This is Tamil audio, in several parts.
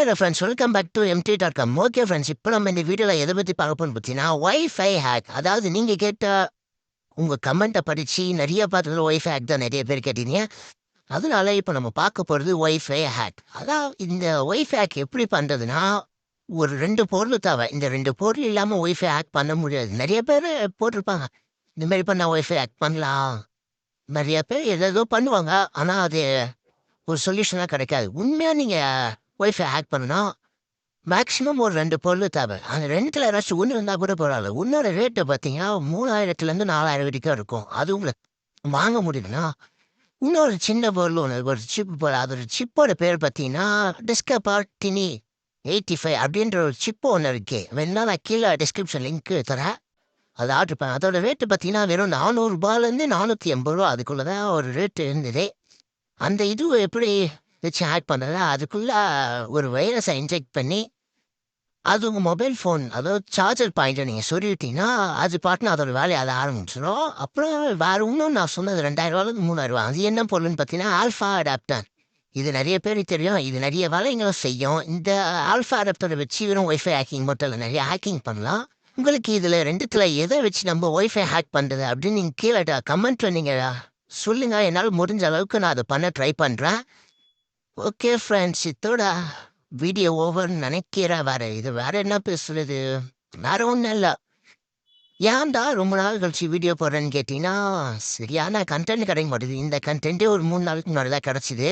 Hello friends, welcome back to MT.com. Okay friends, இப்போ நம்ம இந்த வீடியோவில் எதை பற்றி பார்க்க போகணும்னு பார்த்தீங்கன்னா ஒய்ஃபை ஹேக். அதாவது நீங்கள் கேட்ட உங்கள் கமெண்ட்டை படித்து நிறைய பார்த்தது ஒய்ஃபை ஹேக் தான் நிறைய பேர் கேட்டீங்க. அதனால இப்போ நம்ம பார்க்க போகிறது ஒய்ஃபை ஹேக். அதான் இந்த ஒய்ஃபை ஹேக் எப்படி பண்ணுறதுன்னா, ஒரு 2 பொருள் தேவை. இந்த 2 பொருள் இல்லாமல் ஒய்ஃபை ஹேக் பண்ண முடியாது. நிறைய பேர் போட்டிருப்பாங்க, இந்த மாதிரி பண்ணால் ஒய்ஃபை ஹேக் பண்ணலாம். நிறைய பேர் ஏதேதோ பண்ணுவாங்க, ஆனால் அது ஒரு சொல்யூஷனாக கிடைக்காது. உண்மையாக நீங்கள் ஒய்ஃபை ஹேக் பண்ணணும், மேக்ஸிமம் ஒரு 2 பொருள் தேவை. அந்த 2த்துல ஏதாச்சும் ஒண்ணு இருந்தா கூட பரவால்ல. உன்னோட ரேட்டு பார்த்தீங்கன்னா, 3000லேருந்து 4000 வரைக்கும் இருக்கும். அது உங்களுக்கு வாங்க முடியுதுன்னா, இன்னொரு சின்ன பொருள் ஒண்ணு, ஒரு சிப் போல. அதோட சிப்போட பேர் பார்த்தீங்கன்னா, டிஸ்கபார்டினி 85 அப்படின்ற ஒரு சிப்பு ஒண்ணு இருக்கு. வேணும்னா நான் கீழ டிஸ்கிரிப்ஷன் லிங்க் தரேன். அத ஆர்டர் அதோட ரேட்டு பார்த்தீங்கன்னா, வெறும் ரூ. 400லேருந்து ரூ. 480 அதுக்குள்ள தான் ஒரு ரேட் இருந்தது. அந்த இது எப்படி வச்சு ஹேக் பண்றது, அதுக்குள்ள ஒரு வைரஸை இன்ஜெக்ட் பண்ணி, அது உங்க மொபைல் ஃபோன் அதாவது சார்ஜர் பாயிண்ட்ட நீங்க சொருவிட்டீங்கன்னா, அது பாட்டுன்னு அதோட வேலைய அது ஆரம்பிச்சுரும். அப்புறம் வேற இன்னும் நான் சொன்னது ரூ. 2000லேருந்து ரூ. 3000. அது என்ன பொருள்னு பார்த்தீங்கன்னா, ஆல்ஃபா அடாப்டர். இது நெறைய பேருக்கு தெரியும். இது நெறைய வேலைங்களும் செய்யும். இந்த ஆல்ஃபா அடாப்டர வச்சு வெறும் ஒய்ஃபை ஹேக்கிங் மட்டும் இல்ல, நெறைய ஹேக்கிங் பண்ணலாம். உங்களுக்கு இதுல 2த்துல எத வச்சு நம்ம ஒய்ஃபை ஹேக் பண்றது அப்படின்னு நீங்க கீழ கமெண்ட்ல நீங்க சொல்லுங்க. என்னால முடிஞ்ச அளவுக்கு நான் அத பண்ண ட்ரை பண்றேன். ஓகே ஃப்ரெண்ட்ஸ், இதோட வீடியோ ஓவர்ன்னு நினைக்கிறேன். வேற என்ன பேசுறது? வேற ஒன்றும் இல்லை. ஏன்டா ரொம்ப நாள் கழிச்சு வீடியோ போடுறேன்னு கேட்டீங்கன்னா, சரியான கண்டென்ட் கிடைக்க மாட்டேது. இந்த கண்டென்ட்டே ஒரு 3 நாளுக்கு முன்னாடி தான் கிடச்சிது.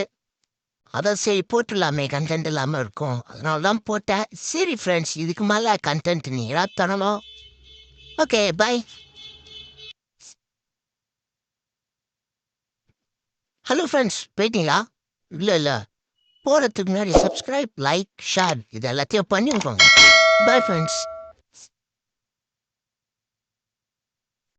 அதான் சரி போட்டுடலாமே, கண்டென்ட் இல்லாமல் இருக்கும். அதனால தான் போட்டேன். சரி ஃப்ரெண்ட்ஸ், இதுக்கு மேலே கண்டென்ட் நீங்களா தரணும். Okay bye. ஹலோ ஃப்ரெண்ட்ஸ், போயிட்டீங்களா? இல்லை இல்லை, போகிறதுக்கு முன்னாடி சப்ஸ்கிரைப், லைக், ஷேர் இது எல்லாத்தையும் பண்ணி விட்டுருங்க. Bye friends.